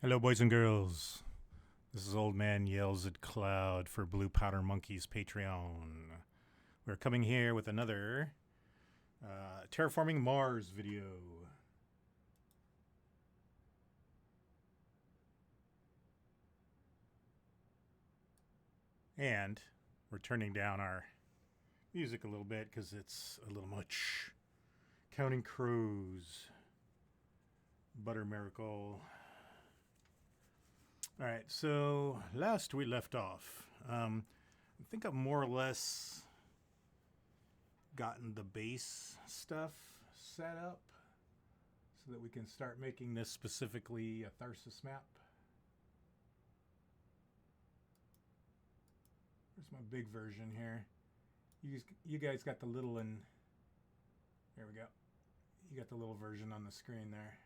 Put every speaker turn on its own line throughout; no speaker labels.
Hello, boys and girls. This is Old Man Yells at Cloud for Blue Powder Monkeys Patreon. We're coming here with another Terraforming Mars video. And we're turning down our music a little bit because it's a little much. Counting Crows. Butter Miracle. All right, so last we left off, I think I've more or less gotten the base stuff set up so that we can start making this specifically a Tharis map. Here's my big version here. You guys got the little and there we go. You got the little version on the screen there.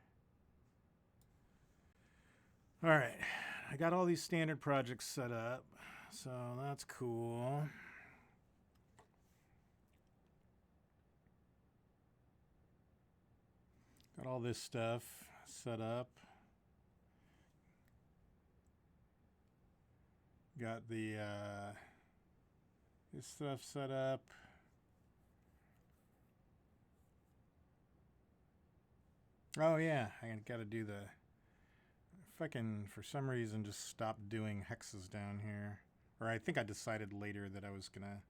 All right, I got all these standard projects set up, so that's cool. Got all this stuff set up. Got the this stuff set up. Oh yeah, I gotta do the fucking, for some reason, just stopped doing hexes down here. Or I think I decided later that I was gonna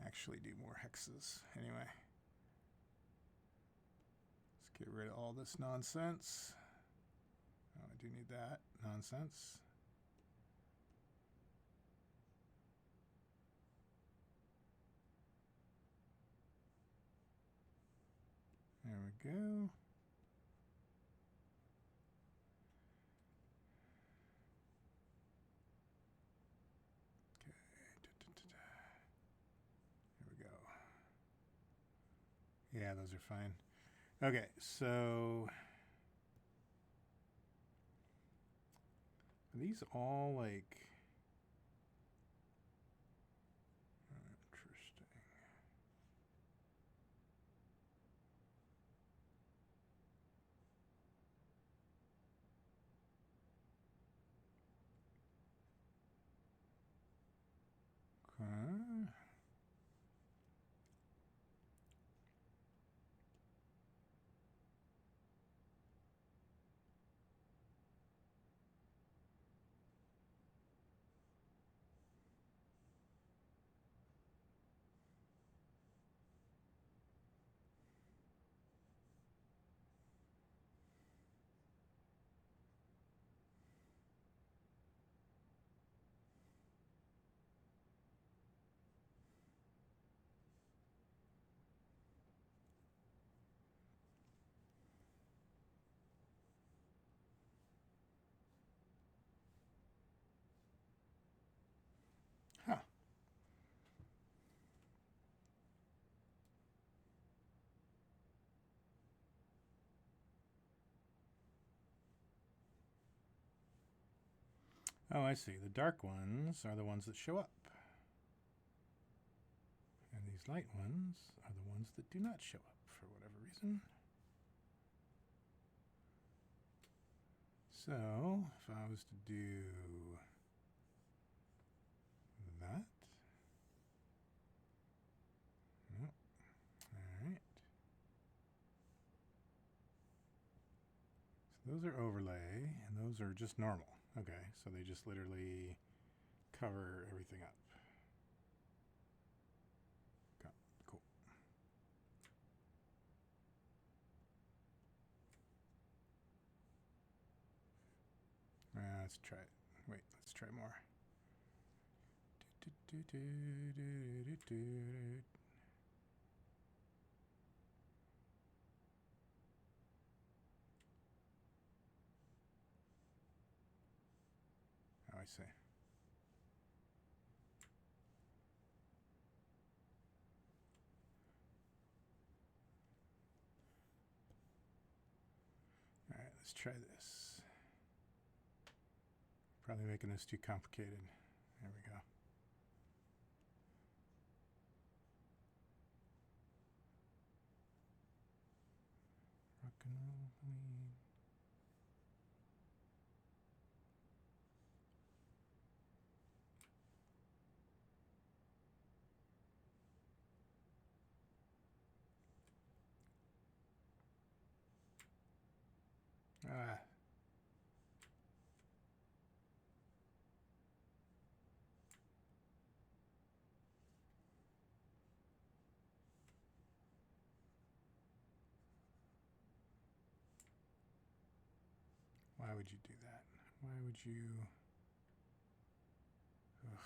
actually do more hexes. Anyway. Let's get rid of all this nonsense. Oh, I do need that nonsense. There we go. Yeah, those are fine. Okay, so are these all like interesting? Okay. Huh. Oh, I see. The dark ones are the ones that show up. And these light ones are the ones that do not show up for whatever reason. So, if I was to do that. No. All right. So those are overlay, and those are just normal. Okay, so they just literally cover everything up. Okay, cool. Let's try it. Wait, let's try more. Oh, I see. All right, let's try this. Probably making this too complicated. There we go. Rock and roll queen. would you do that? Why would you? Ugh.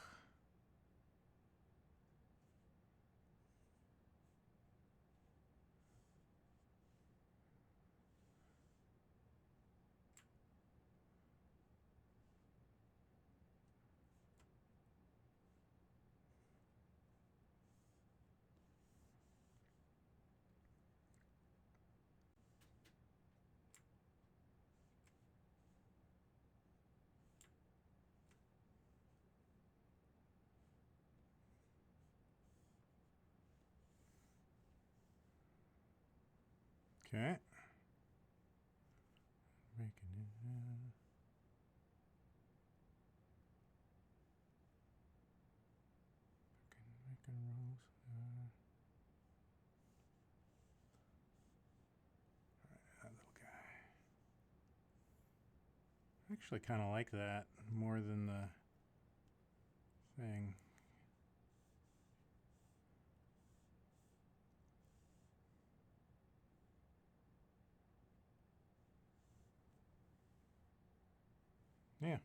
Okay. Making it. Making rolls. That little guy. I actually kind of like that more than the thing. Yeah.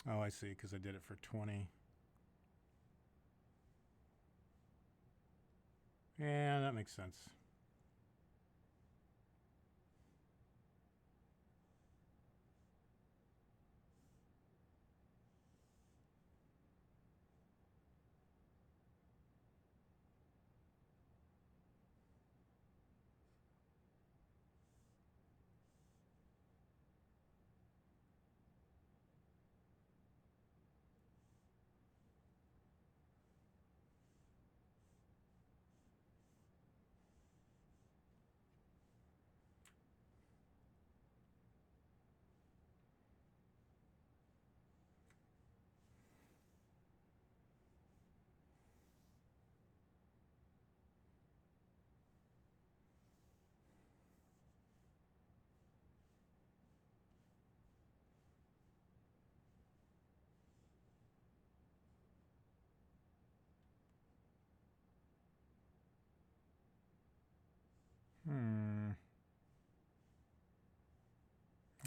Oh, I see, because I did it for 20. Yeah, that makes sense.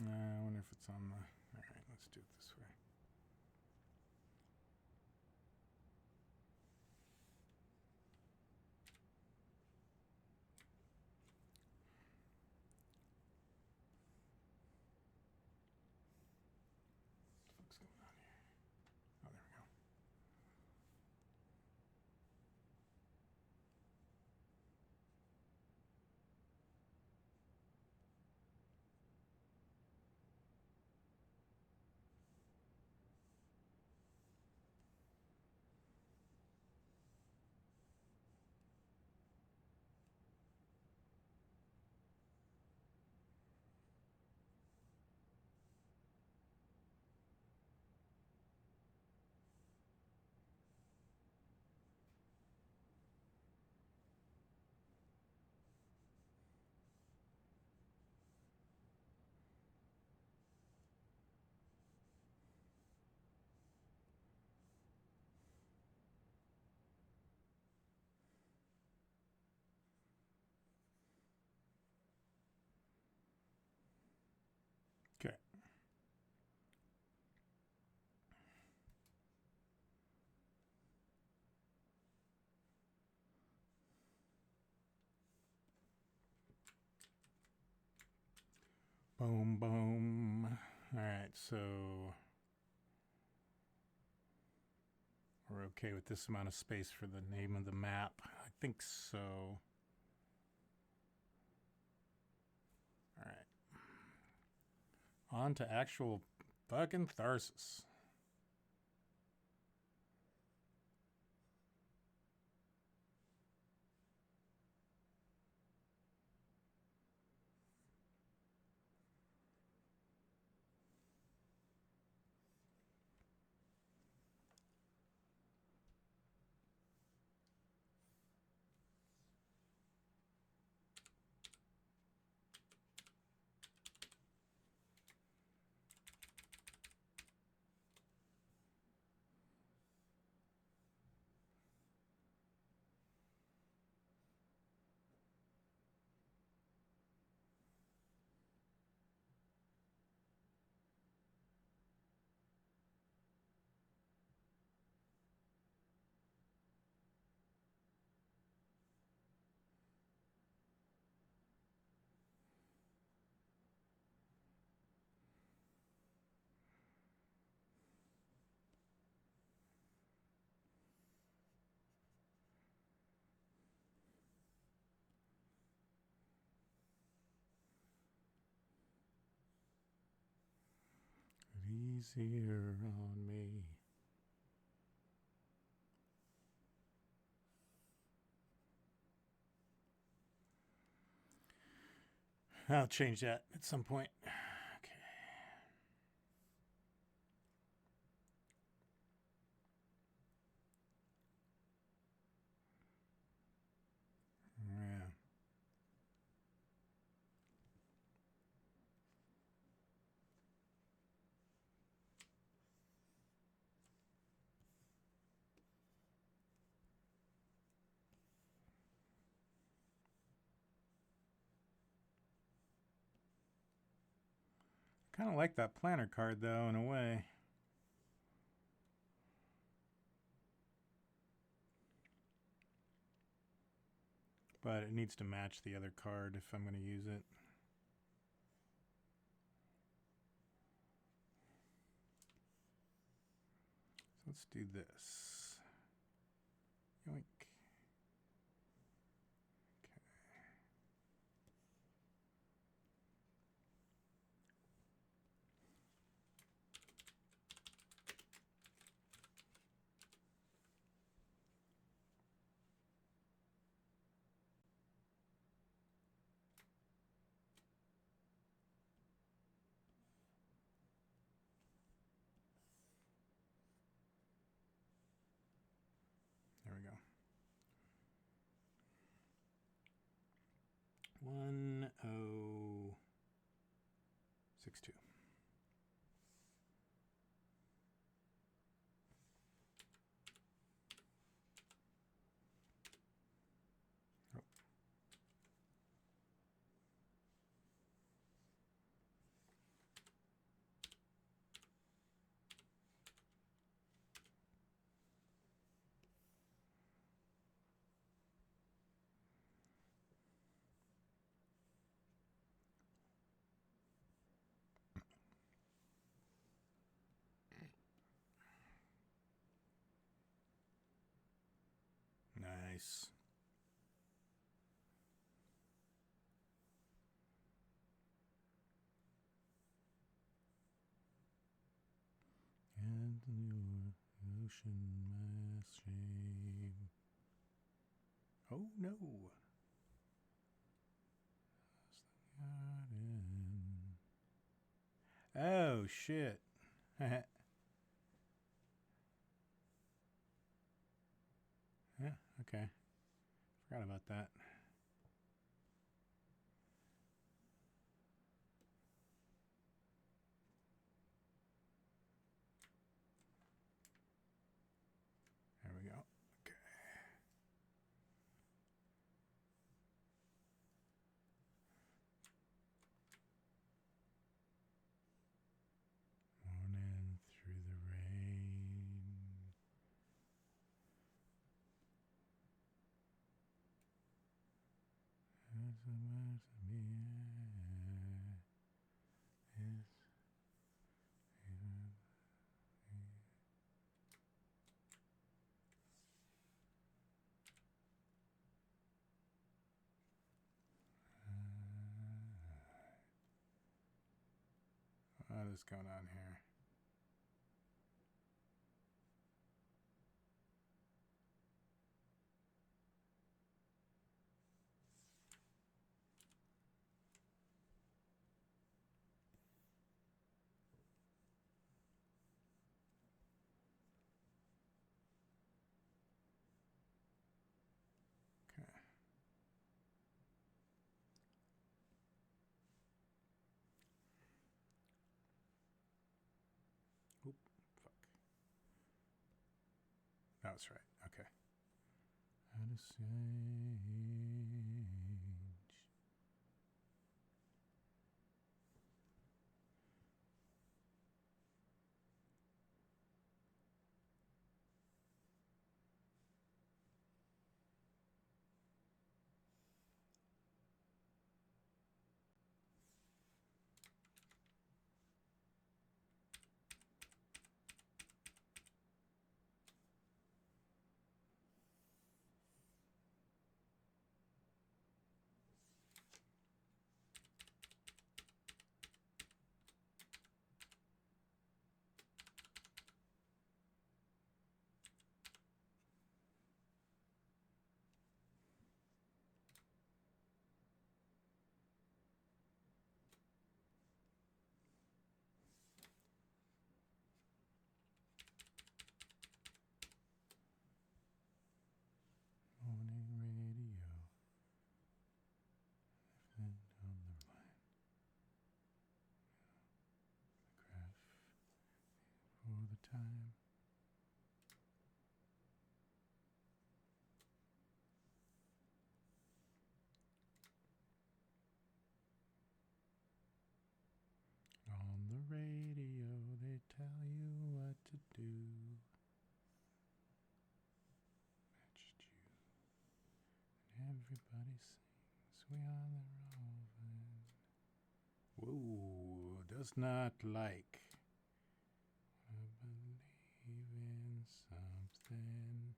I wonder if it's on the... All right, let's do it this way. What's going on here? Oh, there we go. Okay. Boom, boom. All right, so we're okay with this amount of space for the name of the map. I think so. All right. On to actual fucking Tharis. easier on me. I'll change that at some point. Okay. Yeah. Kind of like that planner card, though, in a way. But it needs to match the other card if I'm going to use it. So let's do this. Yoink. There we go. 1062. Oh. Nice. And the ocean mass shame. Oh no. Oh shit. Yeah, okay. Forgot about that. There we go. Okay. Morning through the rain. What is going on here? Okay. Oop, fuck. That was right. Okay. How to sage.
Everybody sings, we are the Raven.
Whoa, does not like.
I believe in something.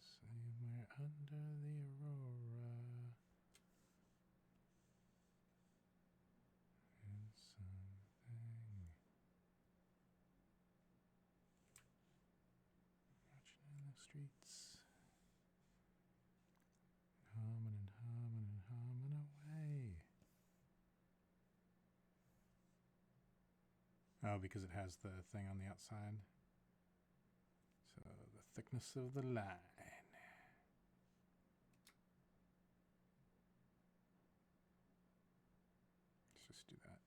Somewhere under the aurora. And something. Marching in the streets. Humming and humming and humming away.
Oh, because it has the thing on the outside. So the thickness of the line. Let's just do that.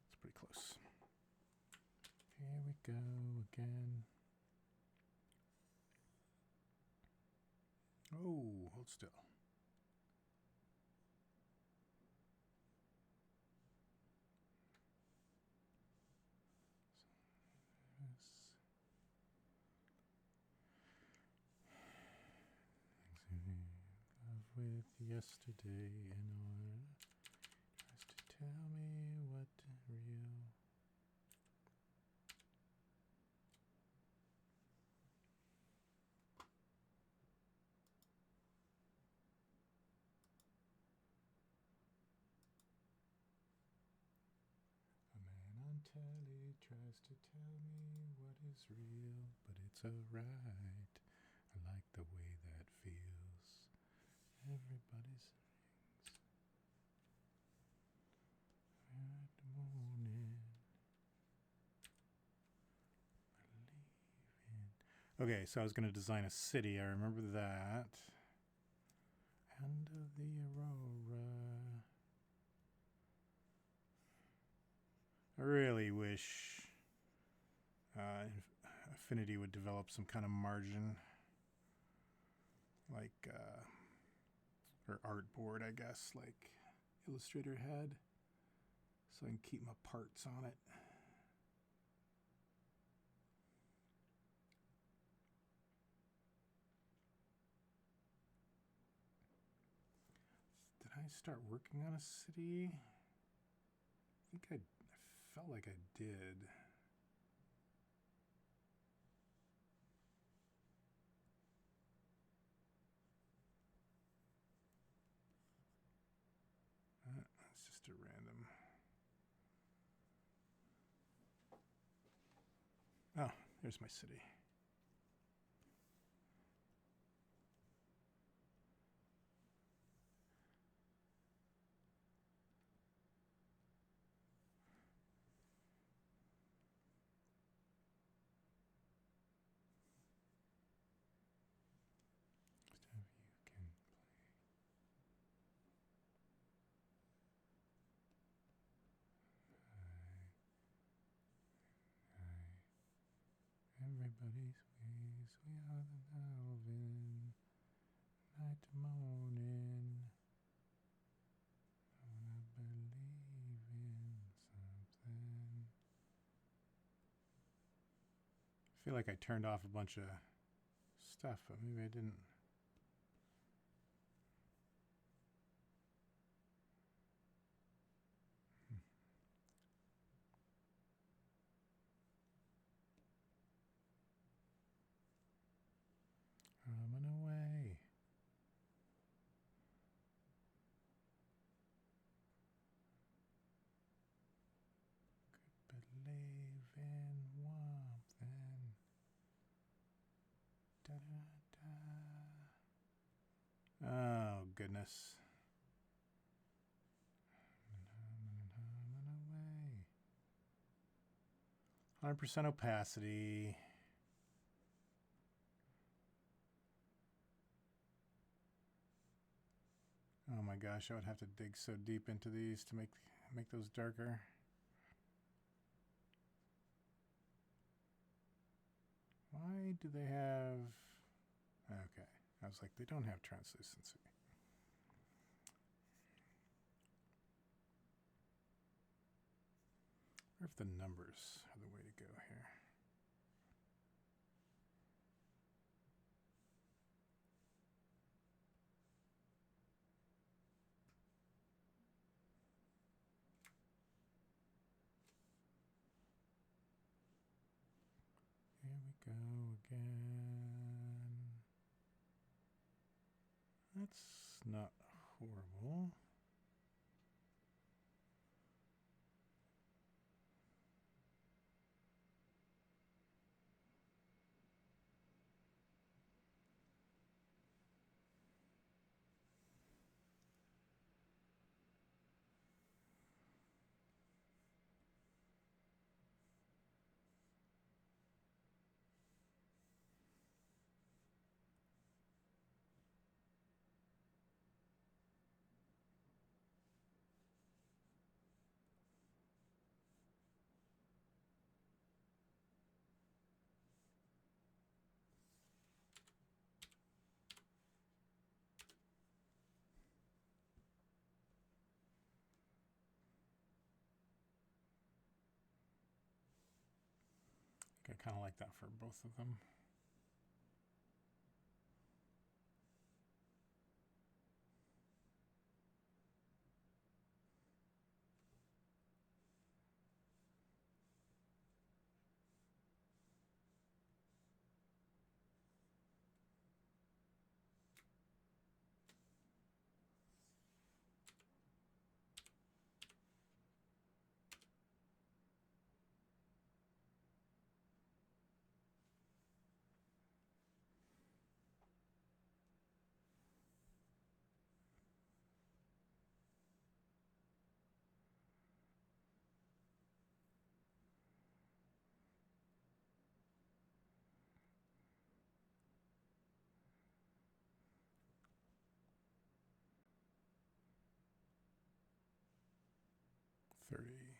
It's pretty close.
Here we go again.
Oh, hold still.
Love with yesterday in order tries to tell me what real. A man on telly tries to tell me what is real, but it's alright. I like the way that feels. Everybody's rings. We're at the morning.
Okay, so I was going to design a city. I remember that.
End of the aurora.
I really wish Affinity would develop some kind of margin, like or artboard, I guess, like Illustrator had, so I can keep my parts on it. Did I start working on a city? I think I felt like I did. It's just a random. Oh, there's my city.
Everybody's ways, we are the Melvin. Night to morning. I wanna believe in something.
I feel like I turned off a bunch of stuff, but maybe I didn't.
Running away. Could believe in warmth and da da da.
Oh, goodness.
Running away.
100% opacity. Oh my gosh, I would have to dig so deep into these to make those darker. Why do they have... Okay, I was like, they don't have translucency. Or if the numbers are the way to go here.
go again. That's not horrible. I kind of like that for both of them. $30.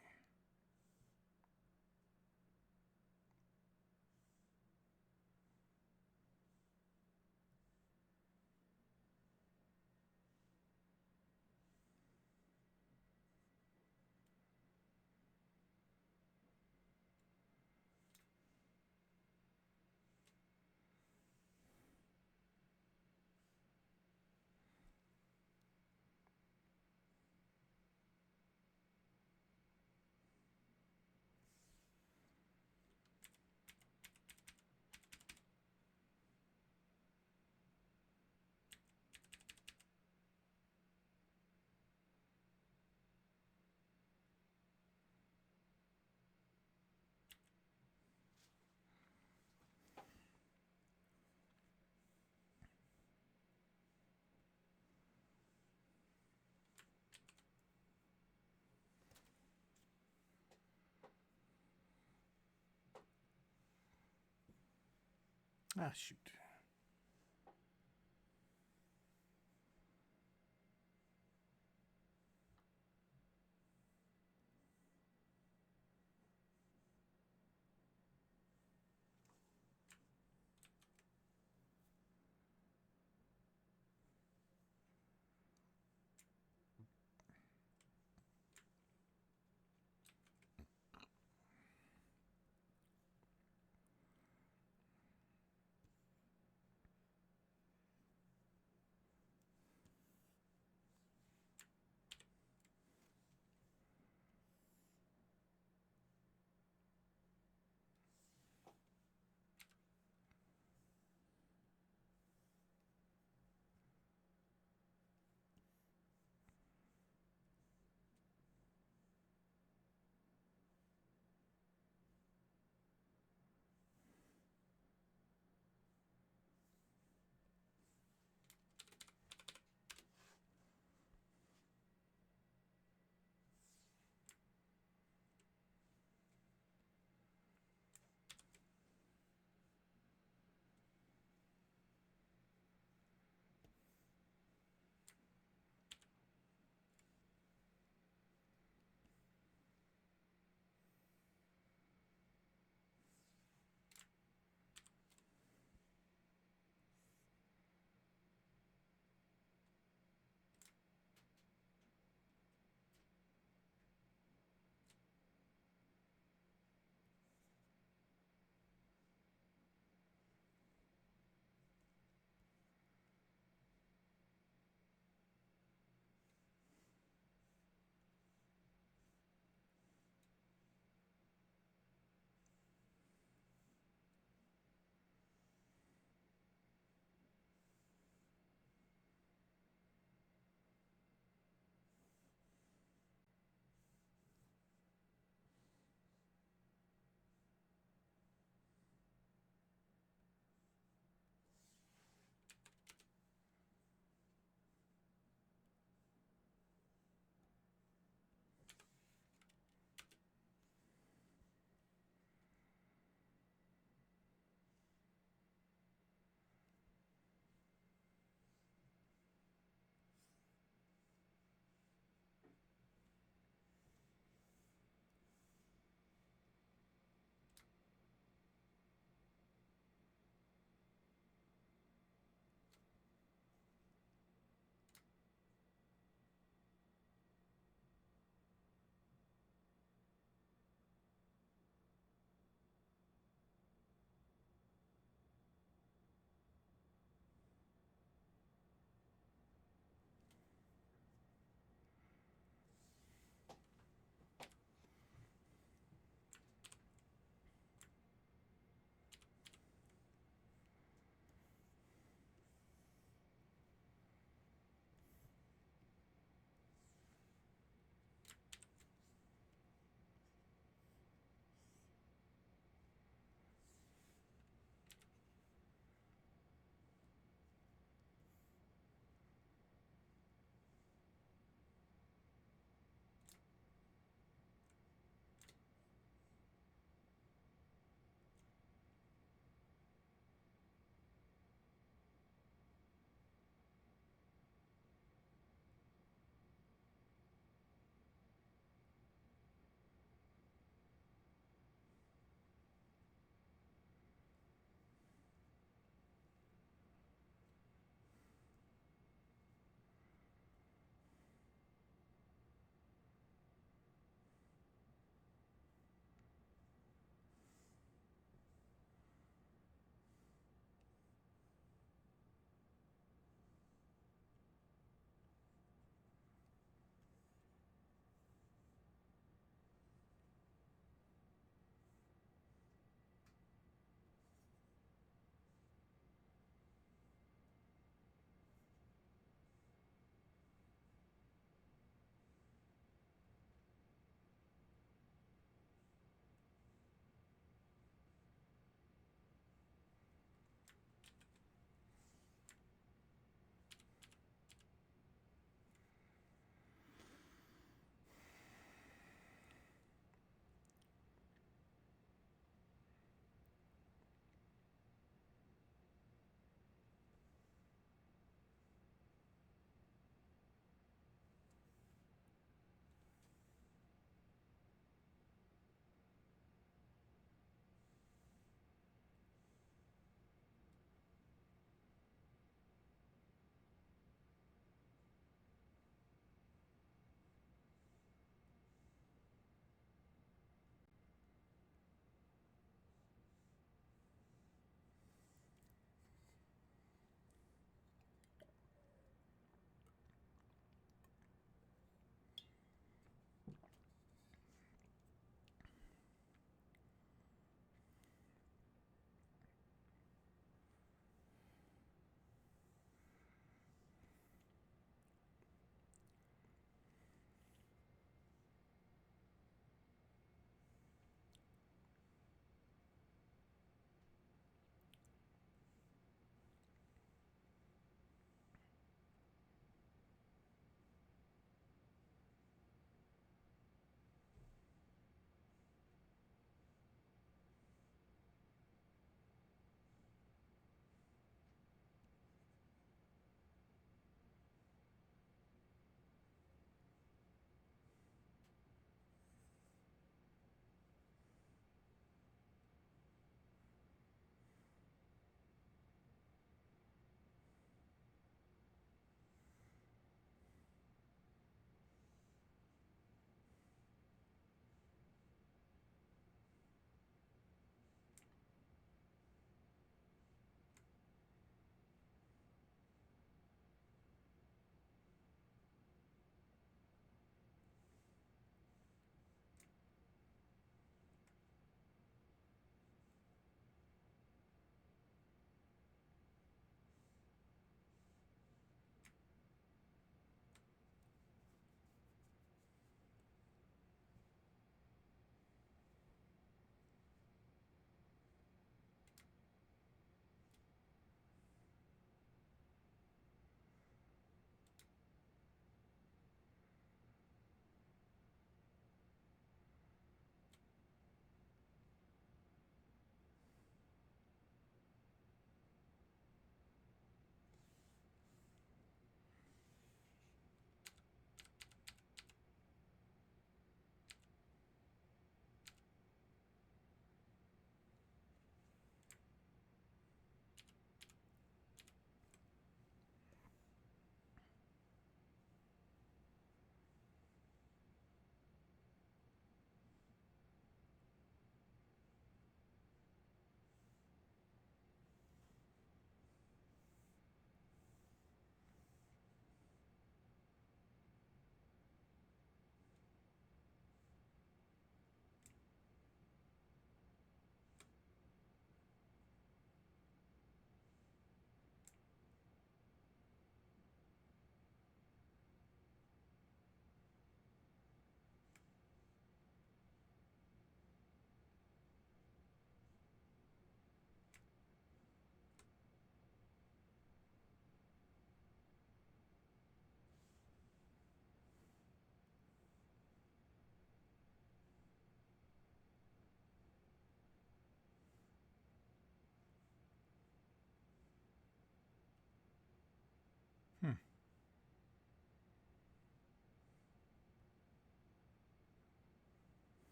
Ah, shoot.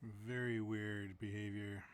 Very weird behavior.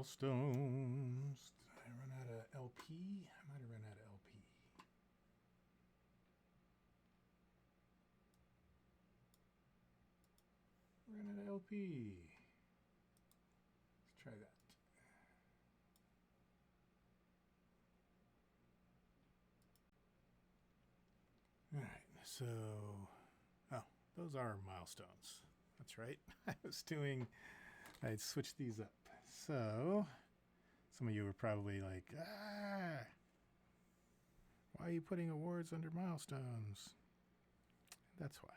milestones. Did I run out of LP? I might have run out of LP. Ran out of LP. Let's try that. All right, so, oh, those are milestones. That's right. I switched these up. So, some of you were probably like, why are you putting awards under milestones? That's why.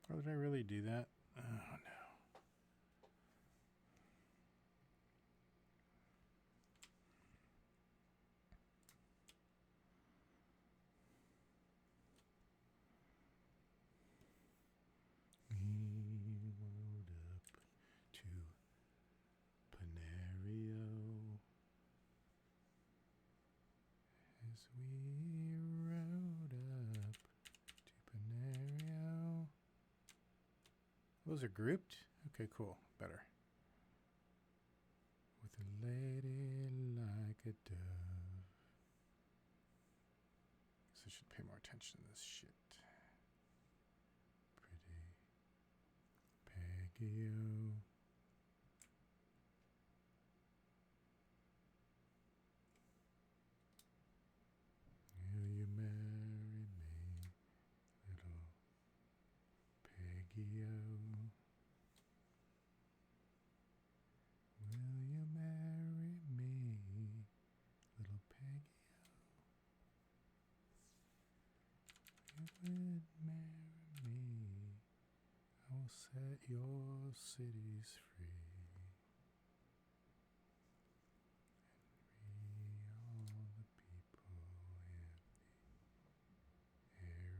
Or did I really do that? Oh, no. We rode up to Panario. As we rode up to Panario. Those are grouped? Okay, cool. Better. With a lady like a dove. So I should pay more attention to this shit. Pretty Peggy-o. Will you marry me, little Peggy-o? Will you marry me, little Peggy-o? You would marry me, I will set your cities free. And free all the people in the area.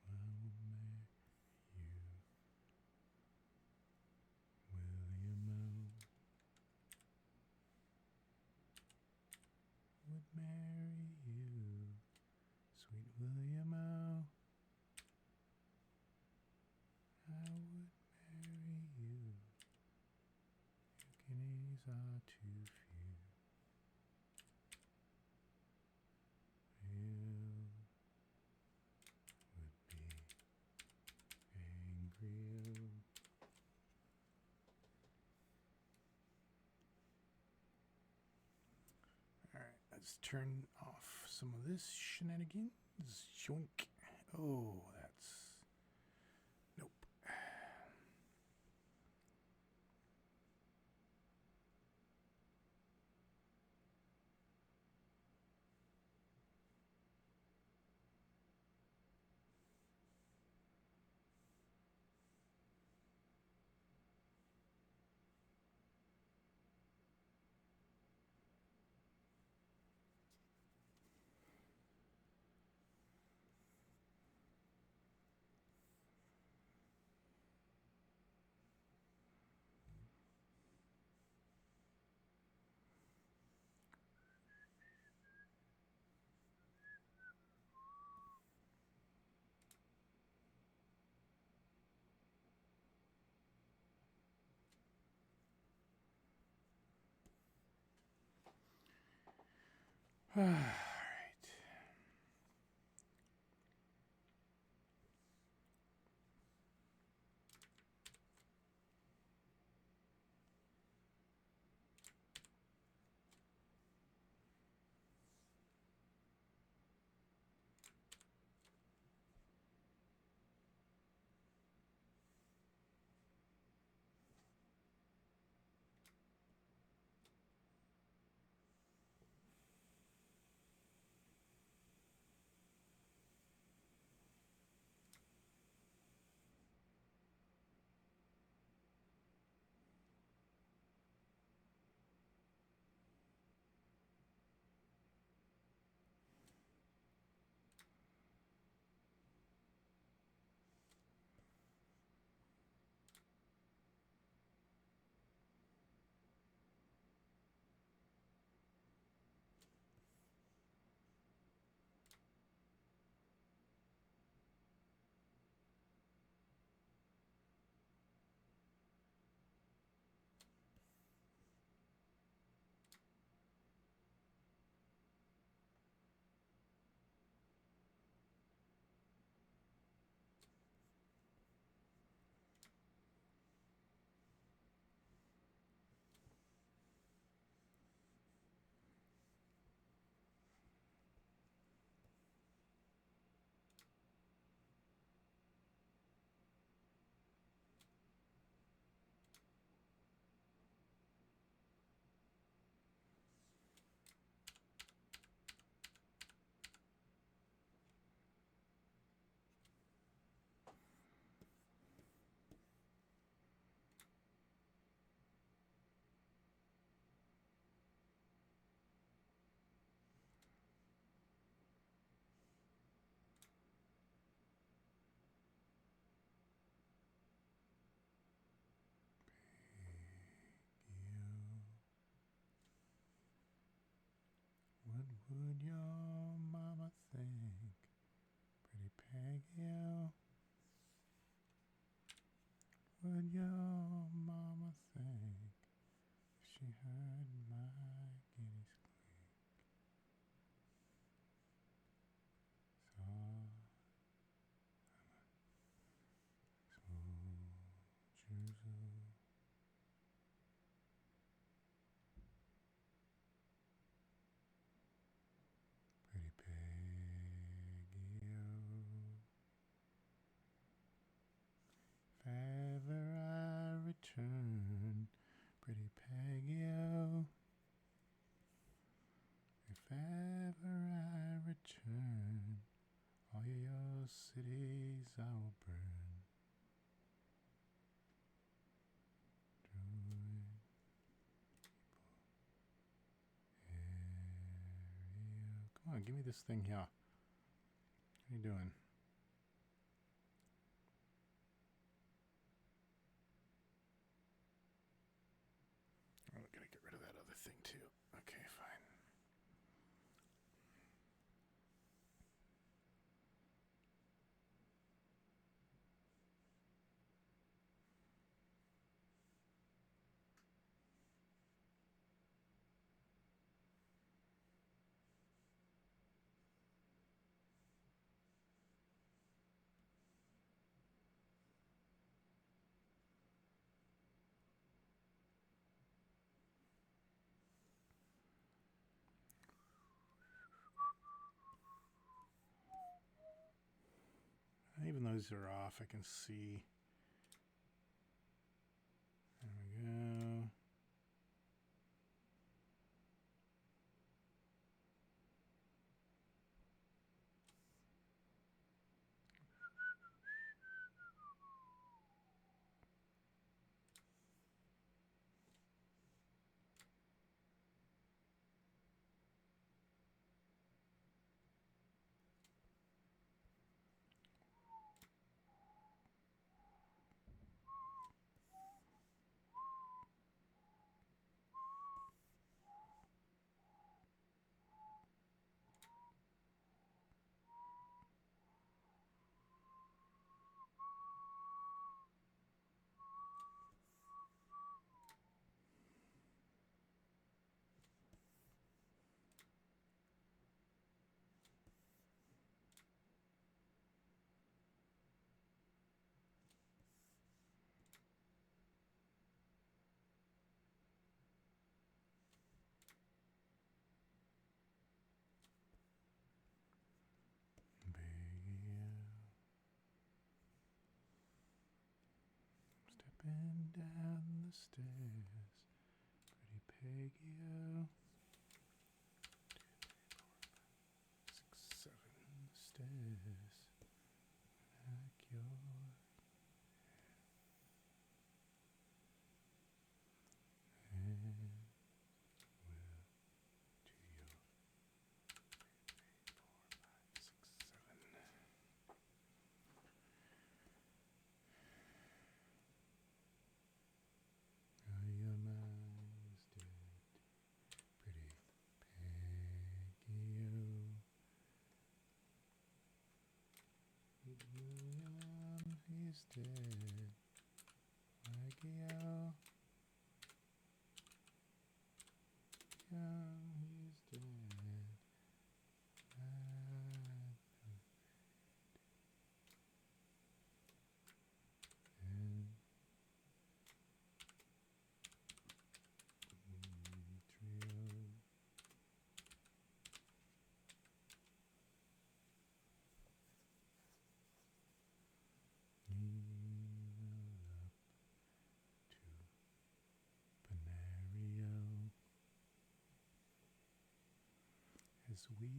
I will marry you, William-o. Would marry you, sweet William-o. I would marry you. Your guineas are too few. You would be angry. Alright, let's turn off some of this shenanigans. Joink. Oh, that's... Nope. Alright.
would your mama think? Pretty Peggy-o. Would your mama think if she heard my guineas clink? Pretty Peggy-o. If ever I return, pretty Peggy-o. If ever I return, all your cities I will burn. Come on, give me this thing here. What are you doing? Oh, I gotta get rid of that other thing too. Okay, fine. Even though these are off, I can see. There we go. Stepping down the stairs, pretty Peggy-o. 2, 3, 4, 5, 6, 7 stairs, like your hand will to your 3, 4, 5, 6, 7. Are your mind's dead, pretty Peggy-o. William, he's dead, Peggy-o. Young, he's dead. And trio. Kneel up to Benario as we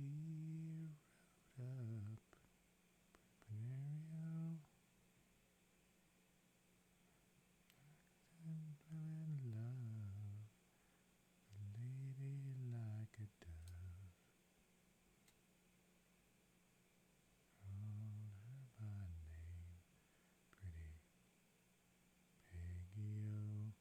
rode up Benario and fell in love, a lady like a dove. Called her by name, pretty Peggy-o.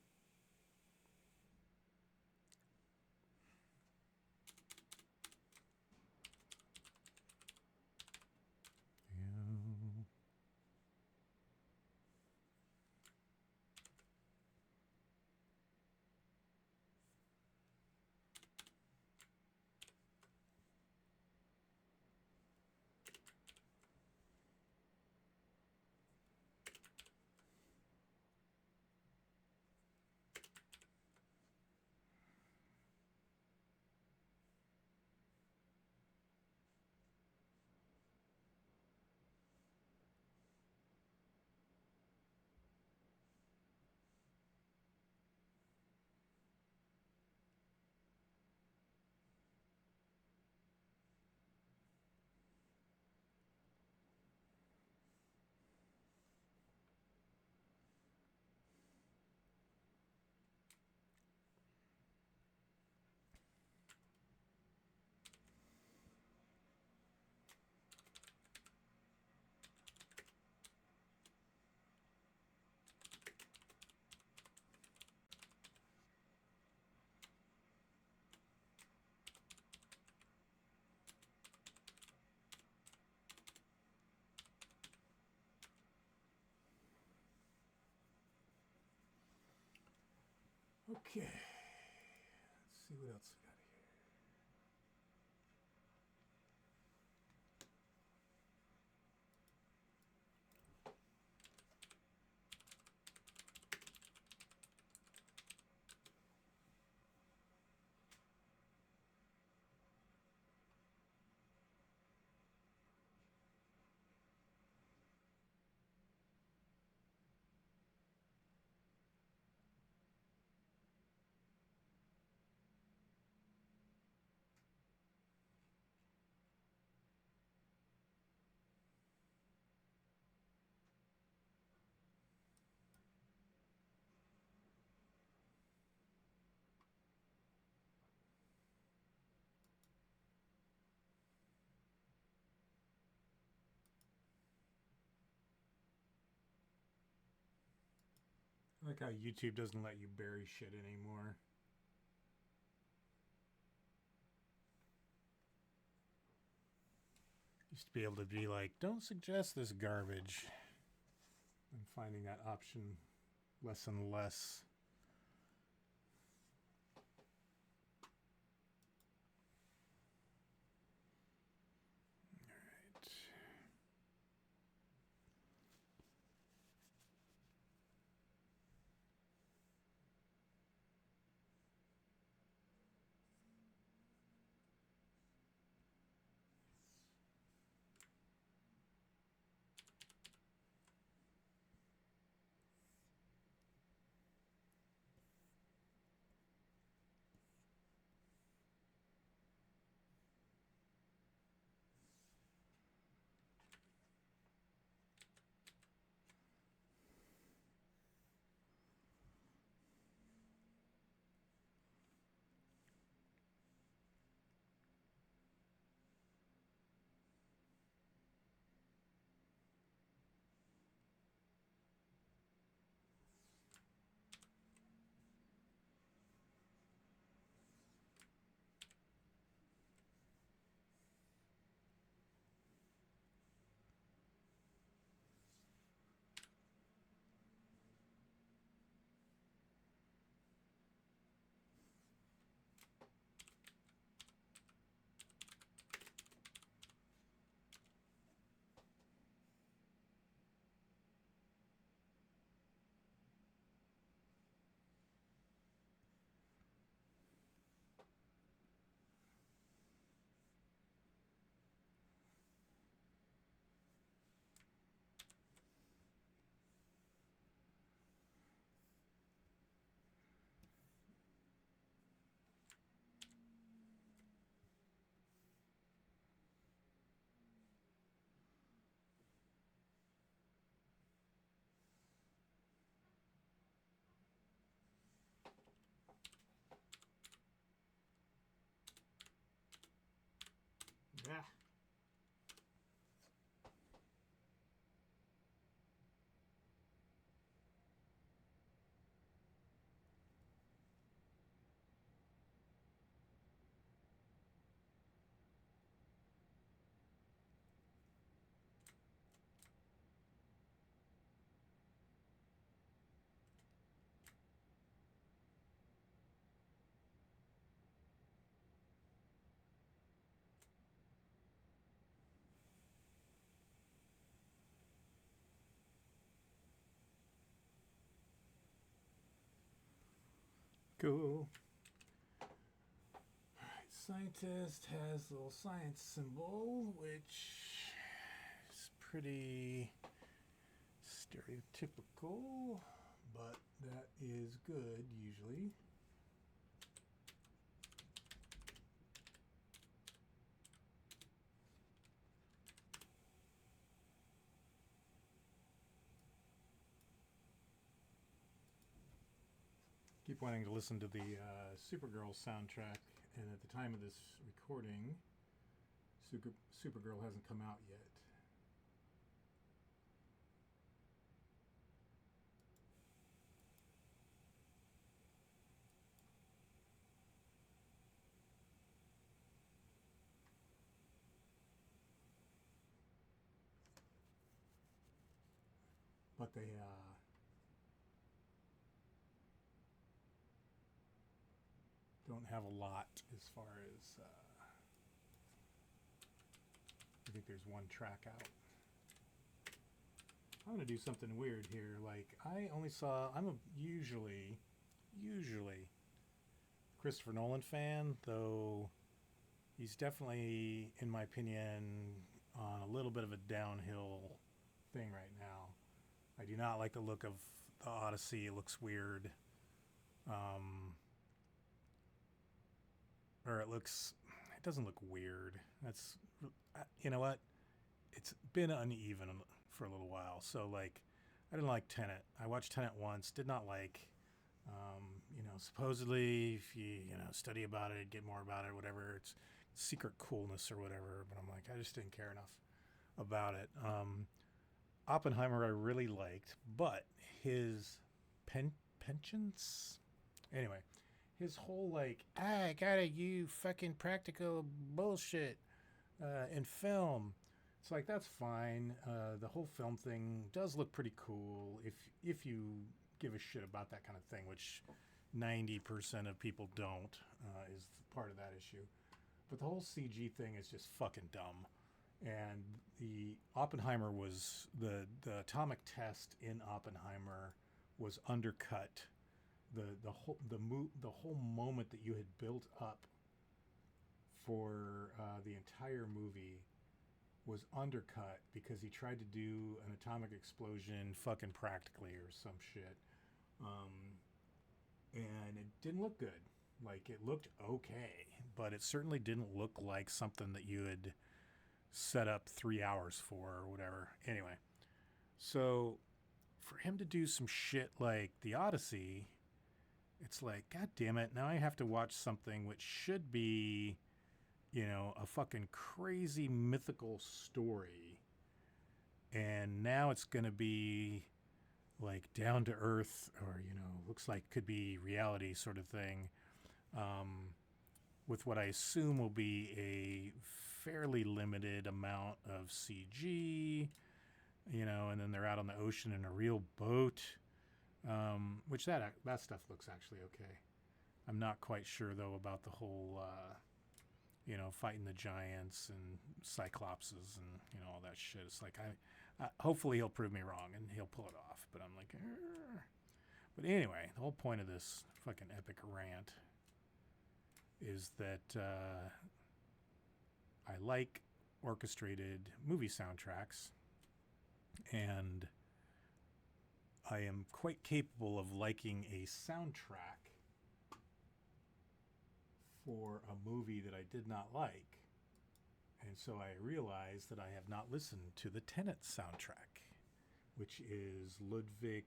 Okay. Let's see what else we got here. I like how YouTube doesn't let you bury shit anymore. Used to be able to be like, don't suggest this garbage. I'm finding that option less and less. Yeah. Cool. Alright, scientist has a little science symbol, which is pretty stereotypical, but that is good usually. Keep wanting to listen to the Supergirl soundtrack, and at the time of this recording, Supergirl hasn't come out yet. But have a lot as far as. I think there's one track out. I'm gonna do something weird here. Like I only saw. I'm a usually Christopher Nolan fan, though he's definitely, in my opinion, on a little bit of a downhill thing right now. I do not like the look of the Odyssey. It looks weird. Or it doesn't look weird. You know what? It's been uneven for a little while. So, like, I didn't like Tenet. I watched Tenet once, did not like. Supposedly, if you study about it, get more about it, whatever, it's secret coolness or whatever. But I'm like, I just didn't care enough about it. Oppenheimer I really liked, but his penchants. Anyway, his whole like, I gotta you fucking practical bullshit in film. It's like that's fine. The whole film thing does look pretty cool if you give a shit about that kind of thing, which 90% of people don't, is part of that issue. But the whole CG thing is just fucking dumb. And the Oppenheimer was the atomic test in Oppenheimer was undercut. The whole moment that you had built up for the entire movie was undercut because he tried to do an atomic explosion fucking practically or some shit. And it didn't look good. Like, it looked okay, but it certainly didn't look like something that you had set up 3 hours for or whatever. Anyway, so for him to do some shit like the Odyssey, it's like, God damn it, now I have to watch something which should be, a fucking crazy mythical story. And now it's going to be like down to earth or, looks like could be reality sort of thing. With what I assume will be a fairly limited amount of CG, and then they're out on the ocean in a real boat, which that stuff looks actually okay. I'm not quite sure, though, about the whole, fighting the giants and cyclopses and, all that shit. It's like, hopefully he'll prove me wrong and he'll pull it off. But I'm like, Arr. But anyway, the whole point of this fucking epic rant is that I like orchestrated movie soundtracks, and I am quite capable of liking a soundtrack for a movie that I did not like. And so I realized that I have not listened to the Tenet soundtrack, which is Ludwig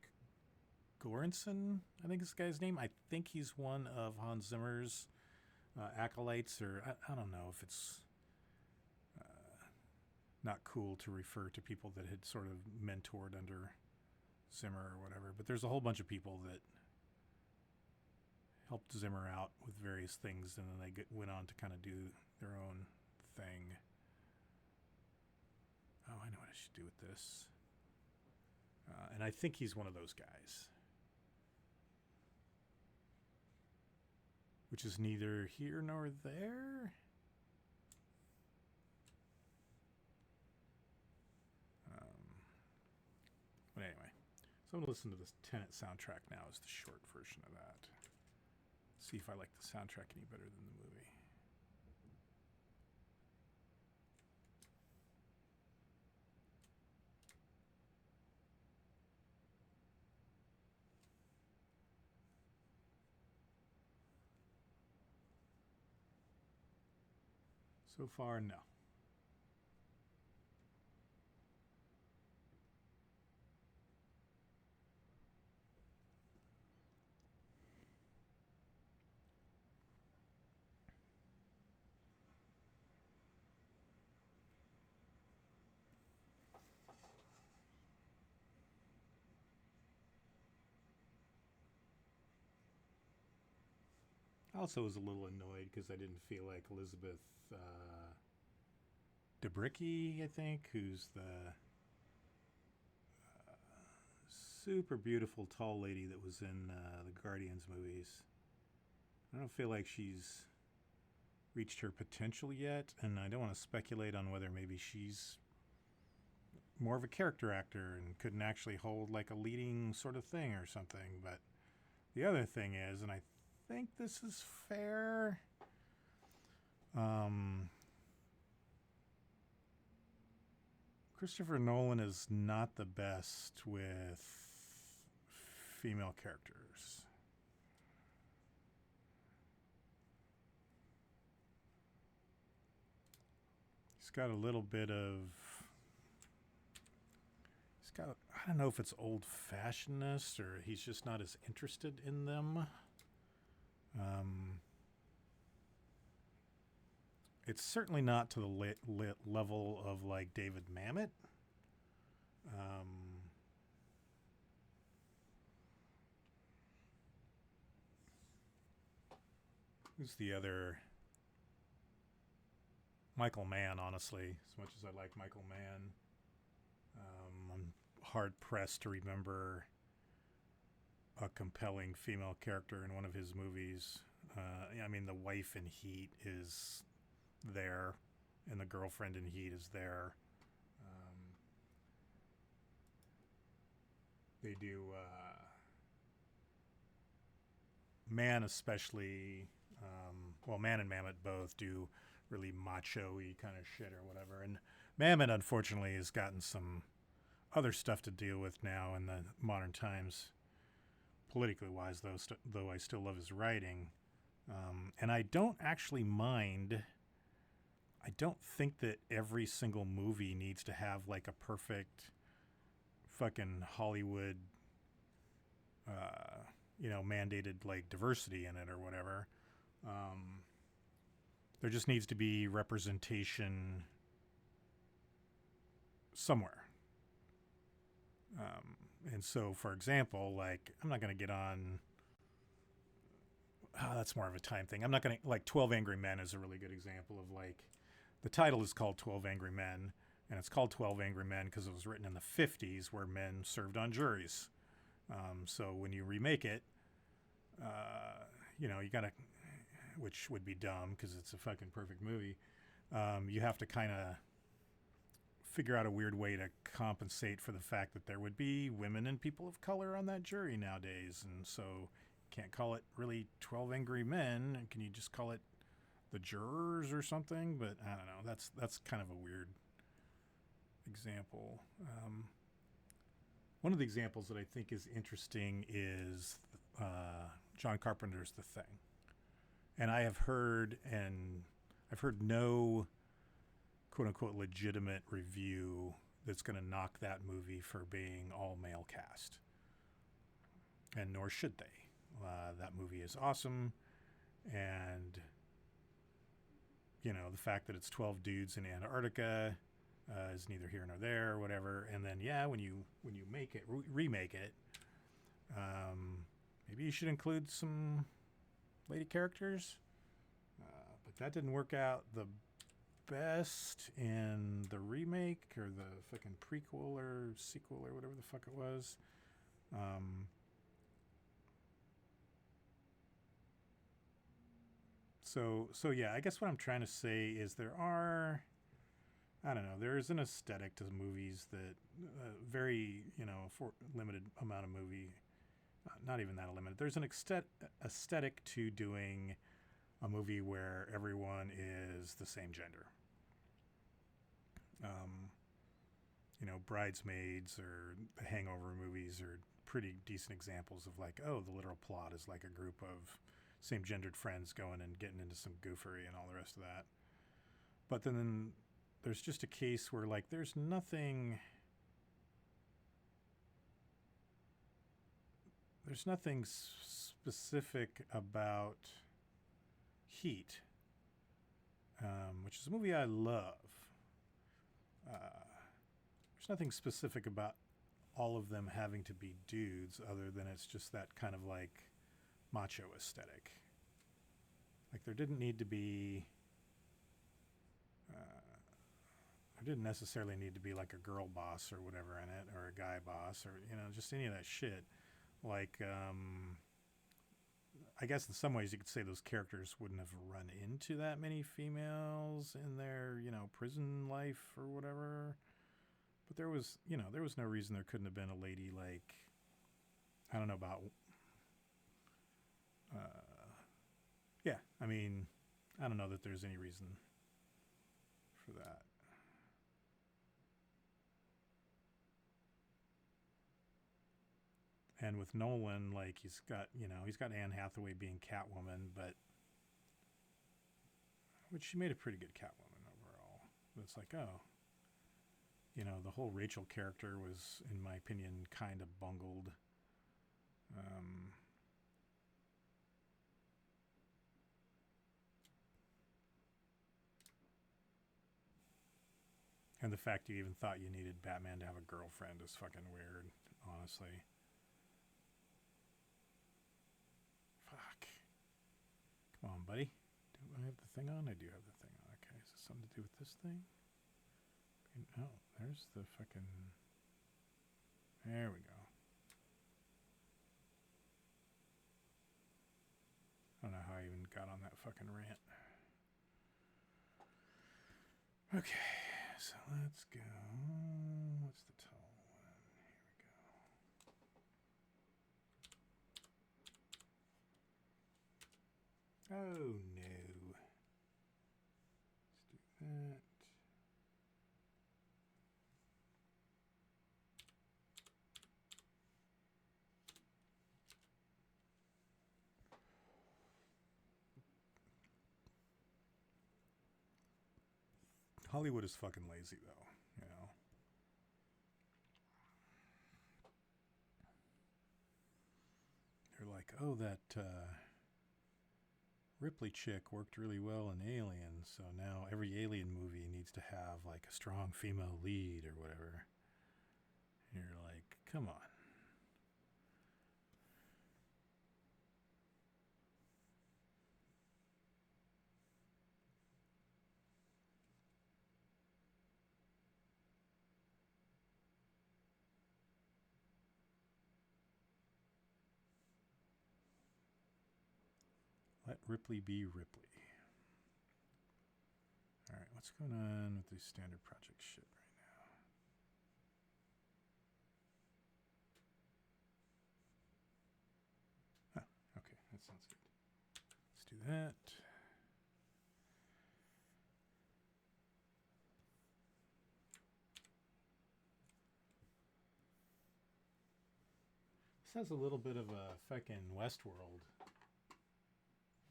Göransson, I think is the guy's name. I think he's one of Hans Zimmer's acolytes, or I don't know if it's not cool to refer to people that had sort of mentored under Zimmer or whatever, but there's a whole bunch of people that helped Zimmer out with various things, and then they went on to kind of do their own thing. Oh, I know what I should do with this. And I think he's one of those guys, which is neither here nor there. But anyway, so I'm going to listen to this Tenet soundtrack now as the short version of that. See if I like the soundtrack any better than the movie. So far, no. I also was a little annoyed because I didn't feel like Elizabeth Debicki, I think, who's the super beautiful tall lady that was in the Guardians movies. I don't feel like she's reached her potential yet, and I don't want to speculate on whether maybe she's more of a character actor and couldn't actually hold like a leading sort of thing or something. But the other thing is, and I think this is fair, Christopher Nolan is not the best with female characters. He's got a little bit of. He's got. I don't know if it's old-fashionedness or he's just not as interested in them. It's certainly not to the level of like David Mamet. Who's the other? Michael Mann, honestly. As much as I like Michael Mann, I'm hard pressed to remember a compelling female character in one of his movies. I mean, the wife in Heat is there, and the girlfriend in Heat is there. They do Mann especially. Well, Mann and Mamet both do really macho-y kind of shit or whatever. And Mamet, unfortunately, has gotten some other stuff to deal with now in the modern times, politically wise, though I still love his writing. And I don't actually mind. I don't think that every single movie needs to have like a perfect fucking Hollywood, mandated like diversity in it or whatever. There just needs to be representation somewhere. And so, for example, like, I'm not going to get on. That's more of a time thing. I'm not going to, like, 12 Angry Men is a really good example of, like, the title is called 12 Angry Men, and it's called 12 Angry Men because it was written in the 50s where men served on juries. So when you remake it, you got to, which would be dumb because it's a fucking perfect movie. You have to kind of figure out a weird way to compensate for the fact that there would be women and people of color on that jury nowadays. And so you can't call it really 12 Angry Men. Can you just call it The Jurors or something? But I don't know. That's kind of a weird example. One of the examples that I think is interesting is John Carpenter's The Thing. And I've heard no quote-unquote legitimate review that's going to knock that movie for being all-male cast. And nor should they. That movie is awesome. And, the fact that it's 12 dudes in Antarctica is neither here nor there or whatever. And then, when you make it, remake it, maybe you should include some lady characters. But that didn't work out the best in the remake or the fucking prequel or sequel or whatever the fuck it was. So yeah, I guess what I'm trying to say is there is an aesthetic to the movies that very, for limited amount of movie, not even that limited. There's an aesthetic to doing a movie where everyone is the same gender. Bridesmaids or the Hangover movies are pretty decent examples of like, oh, the literal plot is like a group of same-gendered friends going and getting into some goofery and all the rest of that. But then there's just a case where like there's nothing specific about Heat, which is a movie I love. There's nothing specific about all of them having to be dudes other than it's just that kind of like macho aesthetic. Like there didn't necessarily need to be like a girl boss or whatever in it, or a guy boss, or just any of that shit. Like I guess in some ways you could say those characters wouldn't have run into that many females in their, prison life or whatever. But there was no reason there couldn't have been a lady like, I don't know about, yeah, I mean, I don't know that there's any reason for that. And with Nolan, like he's got Anne Hathaway being Catwoman, which she made a pretty good Catwoman overall. But it's like, oh, the whole Rachel character was, in my opinion, kind of bungled. And the fact you even thought you needed Batman to have a girlfriend is fucking weird, honestly. Fuck. Come on, buddy. Do I have the thing on? I do have the thing on. Okay, is this something to do with this thing? Oh, there's the fucking... There we go. I don't know how I even got on that fucking rant. Okay, so let's go. What's the tall one? Here we go. Oh no. Let's do that. Hollywood is fucking lazy, though, They're like, oh, that Ripley chick worked really well in Alien, so now every Alien movie needs to have, like, a strong female lead or whatever. And you're like, come on. Let Ripley be Ripley. Alright, what's going on with this standard project shit right now? Oh, okay, that sounds good. Let's do that. This has a little bit of a fucking Westworld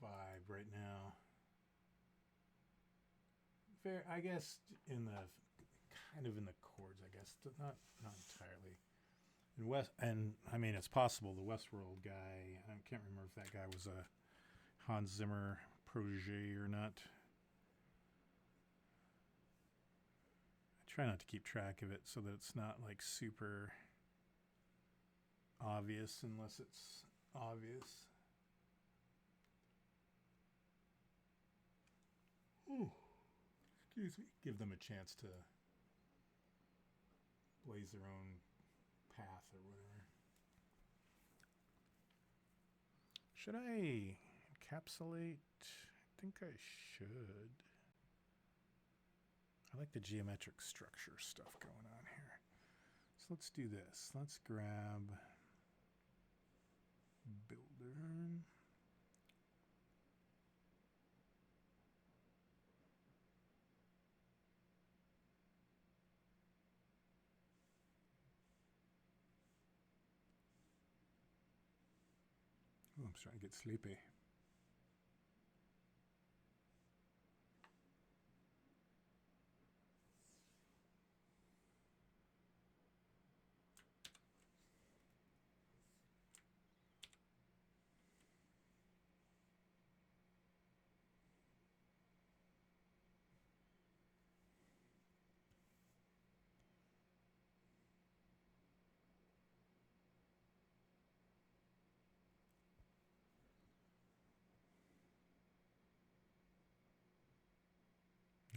vibe right now. Fair, I guess, in the chords. I guess not entirely. And I mean, it's possible the Westworld guy. I can't remember if that guy was a Hans Zimmer protege or not. I try not to keep track of it so that it's not like super obvious unless it's obvious. Ooh. Excuse me. Give them a chance to blaze their own path or whatever. Should I encapsulate? I think I should. I like the geometric structure stuff going on here. So let's do this. Let's grab Builder. Oh, I'm starting to get sleepy.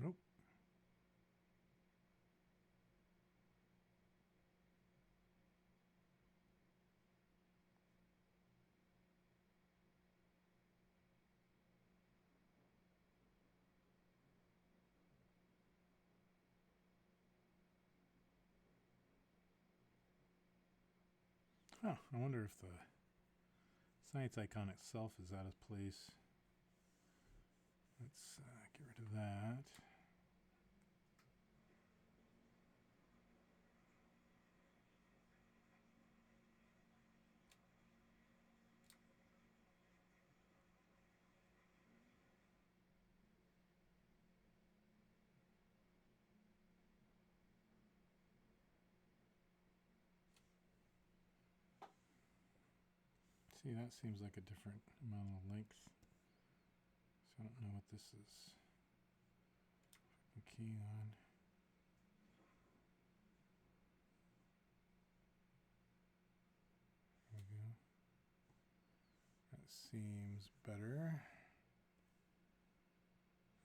Nope. Oh, I wonder if the science icon itself is out of place. Let's get rid of that. See, that seems like a different amount of length. So I don't know what this is. Key on. There we go. That seems better.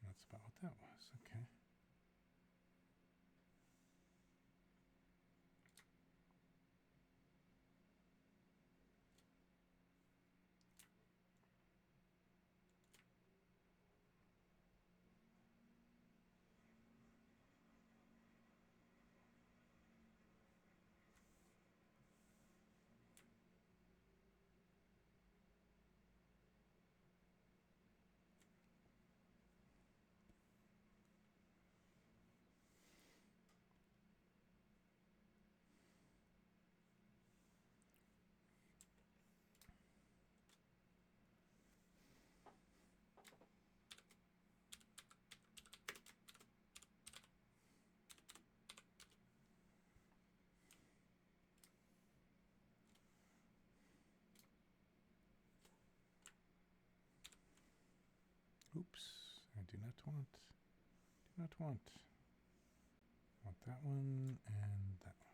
That's about what that was. Okay. Oops, I do not want that one and that one.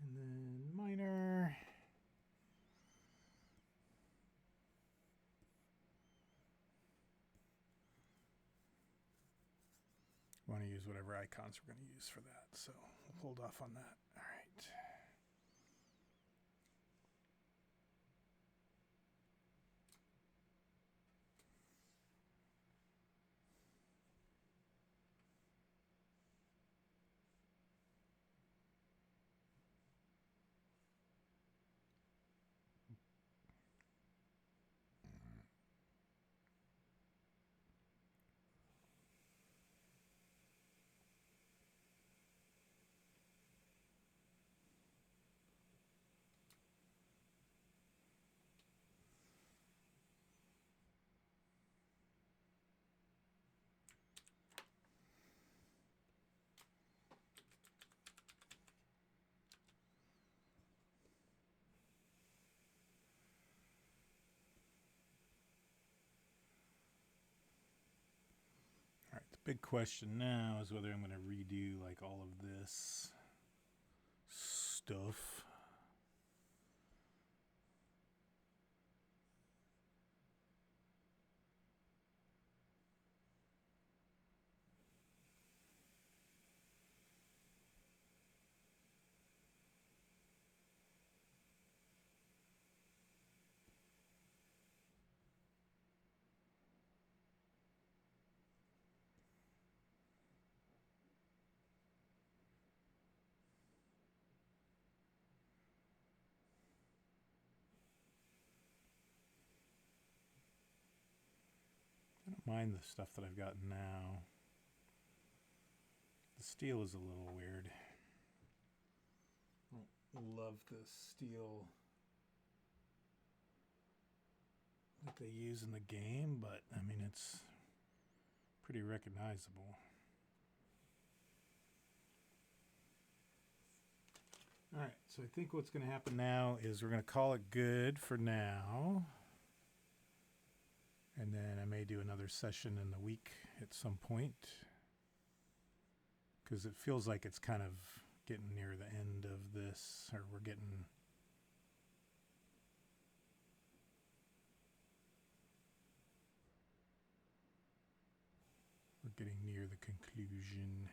And then minor. We want to use whatever icons we're going to use for that, so we'll hold off on that. All right. The big question now is whether I'm going to redo like all of this stuff. I don't mind the stuff that I've got now. The steel is a little weird. I don't love the steel that they use in the game, but I mean, it's pretty recognizable. All right, so I think what's going to happen now is we're going to call it good for now. And then I may do another session in the week at some point, because it feels like it's kind of getting near the end of this, or we're getting near the conclusion.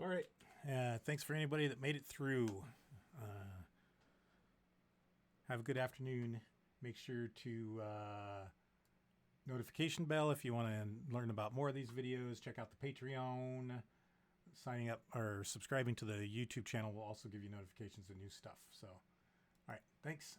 So, all right. Thanks for anybody that made it through. Have a good afternoon. Make sure to notification bell if you want to learn about more of these videos. Check out the Patreon. Signing up or subscribing to the YouTube channel will also give you notifications of new stuff. So, all right. Thanks.